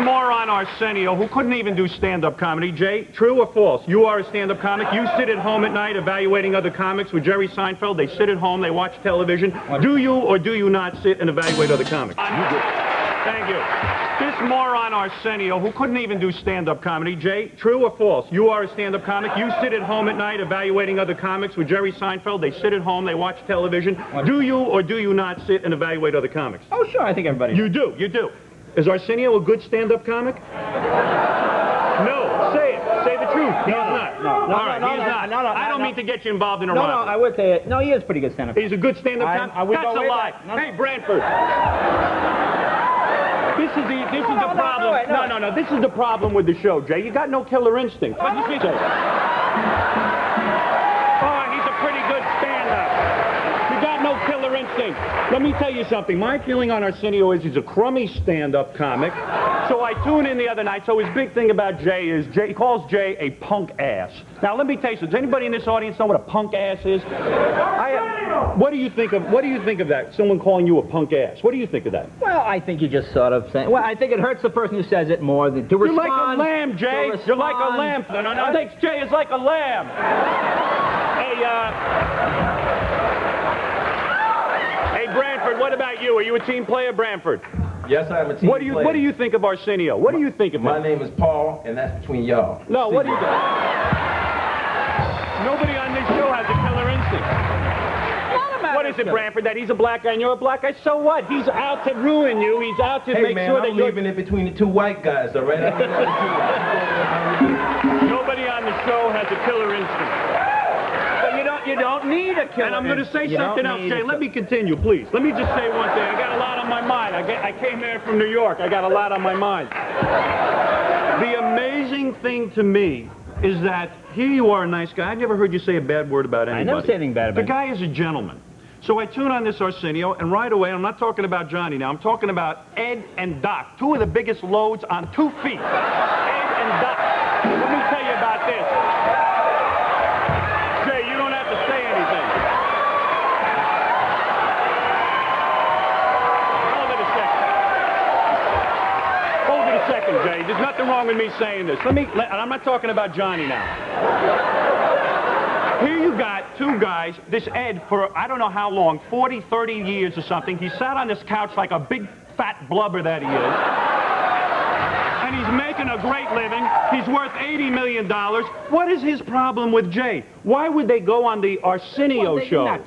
moron Arsenio, who couldn't even do stand-up comedy. Jay, true or false? You are a stand-up comic. You sit at home at night evaluating other comics with Jerry Seinfeld. They sit at home, they watch television. Do you or do you not sit and evaluate other comics? You do. Thank you. This moron Arsenio, who couldn't even do stand-up comedy. Jay, true or false? You are a stand-up comic. You sit at home at night evaluating other comics with Jerry Seinfeld. They sit at home, they watch television. Do you or do you not sit and evaluate other comics? Oh, sure, I think everybody You do, you do. Is Arsenio a good stand-up comic? No, say it. Say the truth. He's not. No, All right, he's not. I don't mean to get you involved in a rivalry. No, I would say it. No, he is pretty good stand-up. He's a good stand-up comic? That's a lie. Hey, Branford. This is the problem. No. This is the problem with the show, Jay. You got no killer instinct. What do you think? Oh, he's a pretty good stand-up. You got no killer instinct. Let me tell you something. My feeling on Arsenio is he's a crummy stand-up comic. So I tuned in the other night. So his big thing about Jay is he calls Jay a punk ass. Now let me tell you something. Does anybody in this audience know what a punk ass is? What do you think of that? Someone calling you a punk ass. What do you think of that? Well, I think you just sort of saying. Well, I think it hurts the person who says it more than to respond. You're like a lamb, Jay. You're like a lamb. No. I think Jay is like a lamb. Hey, Branford. What about you? Are you a team player, Branford? Yes, I am a team player. What do you think of Arsenio? What do you think of him? My name is Paul, and that's between y'all. No, what do you think? Nobody on this show has a killer instinct. What is it, Branford, that he's a black guy and you're a black guy? So what? He's out to ruin you. He's out to make sure that you're... I'm leaving it between the two white guys, all right? Nobody on the show has a killer instinct. You don't need a killer. And I'm going to say something else, Jay. Let me continue, please. Let me just say one thing. I got a lot on my mind. I came here from New York. I got a lot on my mind. The amazing thing to me is that here you are, a nice guy. I never heard you say a bad word about anybody. I never say anything bad about him. The guy is a gentleman. So I tune on this Arsenio, and right away, I'm not talking about Johnny now. I'm talking about Ed and Doc, two of the biggest loads on 2 feet. Ed and Doc. Let me tell you about this. Jay, you don't have to say anything. Hold it a second, Jay. There's nothing wrong with me saying this. And I'm not talking about Johnny now. Here you got two guys, this Ed, for I don't know how long, 40, 30 years or something. He sat on this couch like a big fat blubber that he is. And he's making a great living. He's worth $80 million. What is his problem with Jay? Why would they go on the Arsenio show? They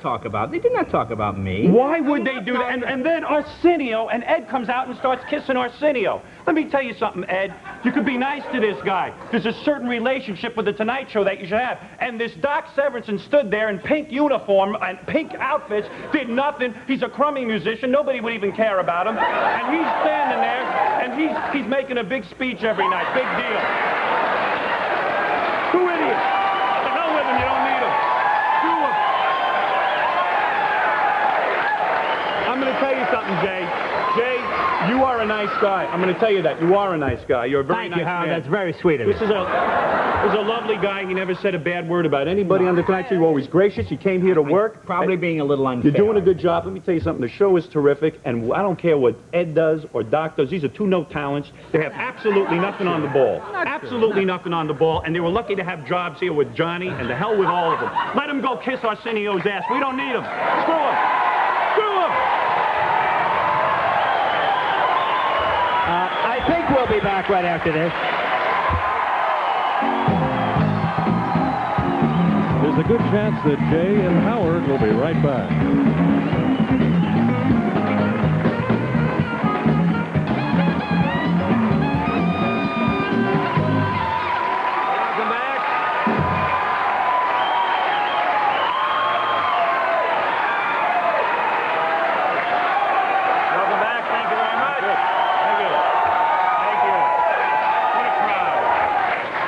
did not talk about me. Why would they do that? And then Arsenio, and Ed comes out and starts kissing Arsenio. Let me tell you something, Ed. You could be nice to this guy. There's a certain relationship with the Tonight Show that you should have. And this Doc Severinsen stood there in pink uniform and pink outfits, did nothing. He's a crummy musician. Nobody would even care about him. And he's standing there, and he's making a big speech every night. Big deal. Two idiots. The hell with him. You don't need him. Screw him. I'm going to tell you something, Jay. Jay, you are a nice guy. I'm going to tell you that. You are a nice guy. You're a very nice man. Thank you, Howard. That's very sweet of you. This is a lovely guy. He never said a bad word about anybody on the Tonight Show. You're always gracious. You came here to work. Probably being a little unfair. You're doing a good job. Let me tell you something. The show is terrific, and I don't care what Ed does or Doc does. These are two no talents. They have absolutely nothing on the ball. Absolutely nothing on the ball, and they were lucky to have jobs here with Johnny, and the hell with all of them. Let him go kiss Arsenio's ass. We don't need him. Screw him. Screw him. I think we'll be back right after this. There's a good chance that Jay and Howard will be right back.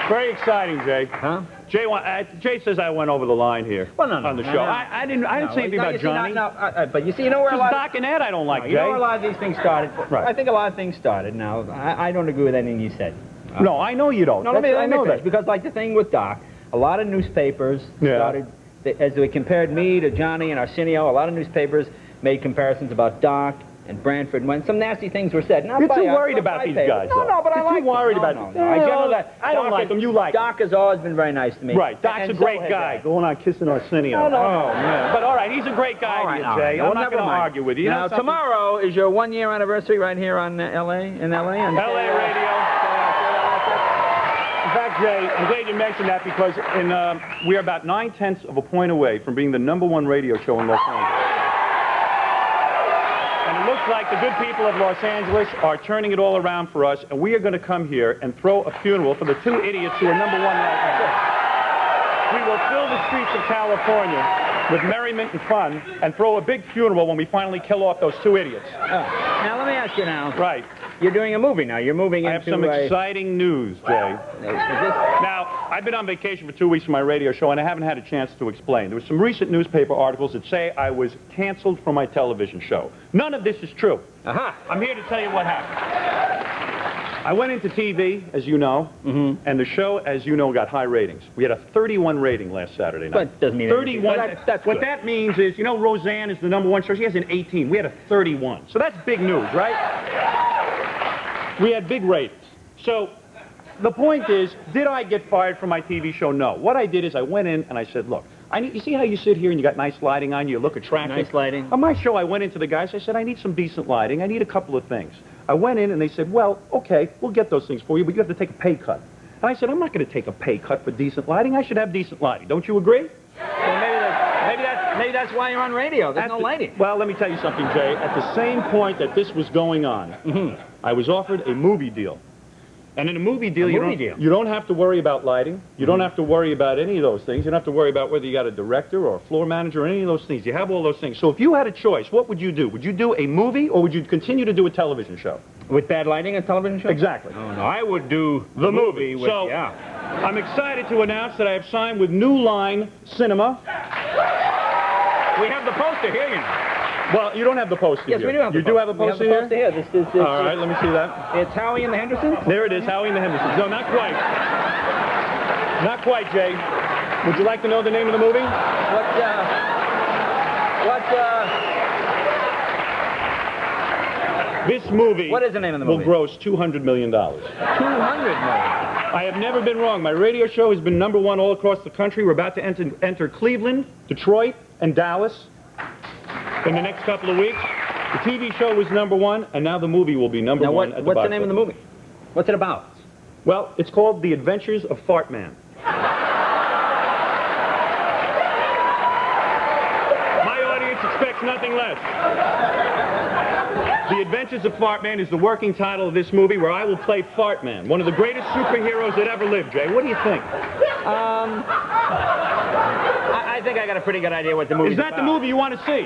Very exciting, Jay. Huh? Jay says I went over the line here. Well, no, on the show. I didn't say anything about Johnny. But you see, you know where a lot of... Doc and Ed I don't like, Jay. You know where a lot of these things started? Right. I think a lot of things started. Now, I don't agree with anything you said. No, I know you don't. No, I know that. Because, like the thing with Doc, a lot of newspapers started, as they compared me to Johnny and Arsenio, a lot of newspapers made comparisons about Doc in Branford when some nasty things were said. Not You're by too us, worried but about by these papers. guys, No, though. no, but I You're like too worried them. about No, them. no, I generally that. I don't Doc like is- them. You like them. Doc has always been very nice to me. Right, Doc's And a so great has guy, Dad. going on kissing Arsenio. No, no. Oh, man. But all right, he's a great guy All to right, you, all Jay. right. We're not Never going to mind. argue with you. You Now, know something? tomorrow is your one-year anniversary right here on LA, in LA. And LA radio. In fact, Jay, I'm glad you mentioned that because we are about 9/10 of a point away from being the #1 radio show in Los Angeles. And it looks like the good people of Los Angeles are turning it all around for us, and we are going to come here and throw a funeral for the two idiots who are #1 right now. We will fill the streets of California with merriment and fun and throw a big funeral when we finally kill off those two idiots. Now, let me ask you now. Right. You're doing a movie now. You're moving I have into some a... exciting news, Jay. Is this... Now, I've been on vacation for 2 weeks from my radio show, and I haven't had a chance to explain. There were some recent newspaper articles that say I was canceled from my television show. None of this is true. Aha. I'm here to tell you what happened. I went into TV, as you know, and the show, as you know, got high ratings. We had a 31 rating last Saturday night. But doesn't mean 31. anything. That's what good. that means is, you know, Roseanne is the #1 show. She has an 18. We had a 31. So that's big news, right? We had big ratings. So the point is, did I get fired from my TV show? No. What I did is I went in and I said, look, you see how you sit here and you got nice lighting on you, look attractive? Nice lighting. On my show, I went into the guys, I said, I need some decent lighting. I need a couple of things. I went in and they said, well, okay, we'll get those things for you, but you have to take a pay cut. And I said, I'm not going to take a pay cut for decent lighting. I should have decent lighting. Don't you agree? Well, maybe that's why you're on radio. There's no lighting. Well, let me tell you something, Jay. At the same point that this was going on, I was offered a movie deal. And in a movie deal, you don't have to worry about lighting. You don't have to worry about any of those things. You don't have to worry about whether you got a director or a floor manager or any of those things. You have all those things. So if you had a choice, what would you do? Would you do a movie or would you continue to do a television show? With bad lighting, a television show? Exactly. Oh, no, I would do The movie. With, So, yeah. I'm excited to announce that I have signed with New Line Cinema. We have the poster here, you know. Well, you don't have the poster Yes, here. we do have the You poster. do have a We have poster the here? poster here. This is All right, let me see that. It's Howie and the Hendersons? There it is, Howie and the Hendersons. No, not quite. Not quite, Jay. Would you like to know the name of the movie? This movie What is the name of the will movie? gross $200 million. $200 million. I have never been wrong. My radio show has been #1 all across the country. We're about to enter Cleveland, Detroit, and Dallas in the next couple of weeks. The TV show was #1, and now the movie will be #1 Now, at the what's box the name of the office. movie? What's it about? Well, it's called The Adventures of Fart Man. My audience expects nothing less. The Adventures of Fart Man is the working title of this movie, where I will play Fart Man, one of the greatest superheroes that ever lived. Jay, what do you think? I think I got a pretty good idea what the movie is. Is that the movie you want to see?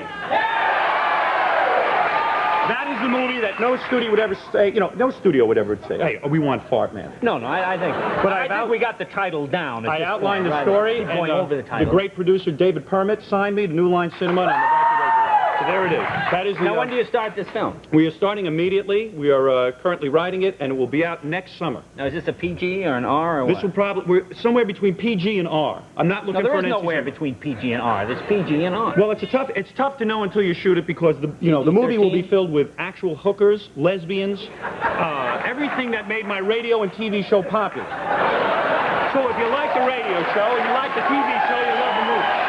That is the movie that no studio would ever say, no studio would ever say, hey, we want Fart Man. No, I think. But I think we got the title down. I outlined the story, Keep going and over the the title. great producer David Permit signed me to New Line Cinema, and I'm about to go to it. So there it is. That is the, Now, when do you start this film? We are starting immediately. We are currently writing it, and it will be out next summer. Now, is this a PG or an R or This what? will probably, we're somewhere between PG and R. I'm not looking No, there for is an nowhere NC-17. between PG and R. There's PG and R. Well, it's tough to know until you shoot it because the movie will be filled with actual hookers, lesbians, everything that made my radio and TV show popular. So if you like the radio show and you like the TV show, you'll love the movie.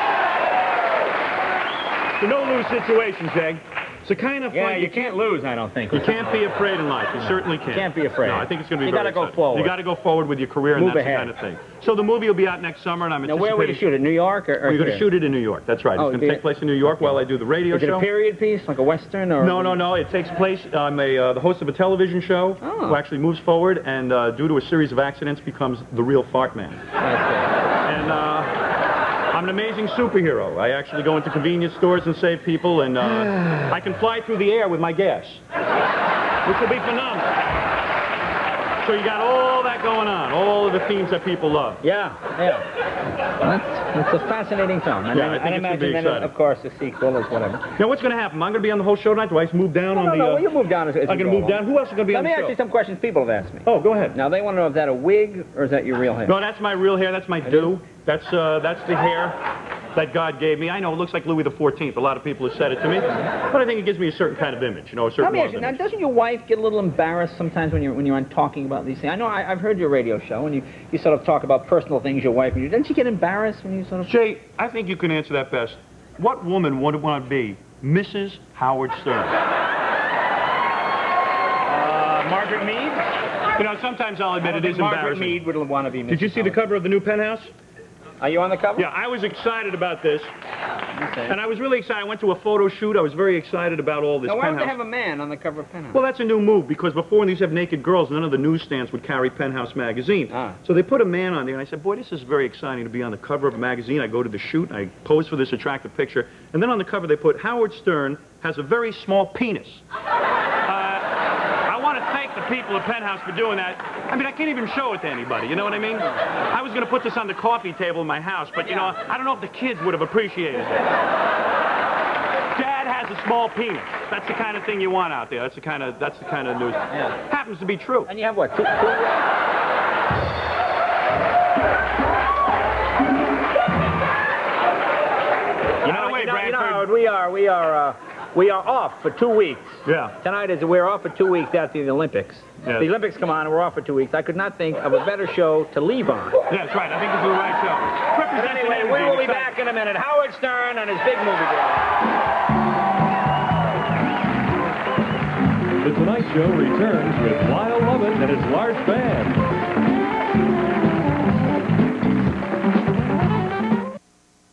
It's a no-lose situation, Jay. It's a kind of fun. Yeah, you can't lose, I don't think. You can't be afraid in life. You certainly can't. Can't be afraid. No, I think it's going to be You very gotta go exciting. forward. You got to go forward with your career, and Move that's ahead. the kind of thing. So the movie will be out next summer, and I'm Now, anticipating... where will you shoot it? New York or We're going here? to shoot it in New York. That's right. It's Oh, going to yeah. take place in New York while I do the radio Is it show. a period piece, like a Western? Or No. It takes place. I'm the host of a television show who actually moves forward and, due to a series of accidents, becomes the real Fart Man. And I'm an amazing superhero. I actually go into convenience stores and save people, and I can fly through the air with my gas, which will be phenomenal. So you got all that going on, all of the themes that people love. Yeah. That's a fascinating film. And Yeah, I think I'd it's gonna be imagine then, exciting. of course, a sequel is whatever. Now, what's going to happen? Am I going to be on the whole show tonight? Do I just move down on the... No, you move down as I'm going to move down. Who else is going to be Let on me the ask show? you some questions people have asked me. Oh, go ahead. Now, they want to know if that a wig or is that your real hair? No, that's my real hair. That's my do. That's the hair. that God gave me. I know it looks like Louis XIV. A lot of people have said it to me, but I think it gives me a certain kind of image, you know, a certain Let me love ask you, now, image. doesn't your wife get a little embarrassed sometimes when you're on talking about these things? I know I've heard your radio show, and you sort of talk about personal things, your wife, and you. Doesn't she get embarrassed when you sort of... Jay, I think you can answer that best. What woman would want to be Mrs. Howard Stern? Margaret Mead? You know, sometimes I'll admit it is Margaret embarrassing. Mead would want to be Mrs. Did you see the cover of the new Penthouse? Are you on the cover? Yeah, I was excited about this. Okay. And I was really excited. I went to a photo shoot. I was very excited about all this Now, why would Penthouse. they have a man on the cover of Penthouse? Well, that's a new move, because before when they used to have naked girls, none of the newsstands would carry Penthouse magazine. Ah. So they put a man on there, and I said, boy, this is very exciting to be on the cover of a magazine. I go to the shoot, I pose for this attractive picture, and then on the cover they put, Howard Stern has a very small penis. I want to thank the people at Penthouse for doing that. I mean, I can't even show it to anybody, you know what I mean? I was going to put this on the coffee table in my house, but, you know, I don't know if the kids would have appreciated it. Dad has a small penis. That's the kind of thing you want out there. That's the kind of news. Yeah. Happens to be true. And you have what? Two Branford. We are off for 2 weeks. Yeah. Tonight we're off for 2 weeks after the Olympics. Yeah. The Olympics come on and we're off for 2 weeks. I could not think of a better show to leave on. Yeah, that's right. I think this is the right show. But Represents anyway, an we will be energy. back in a minute. Howard Stern and his big movie girl. The Tonight Show returns with Lyle Lovett and his large band.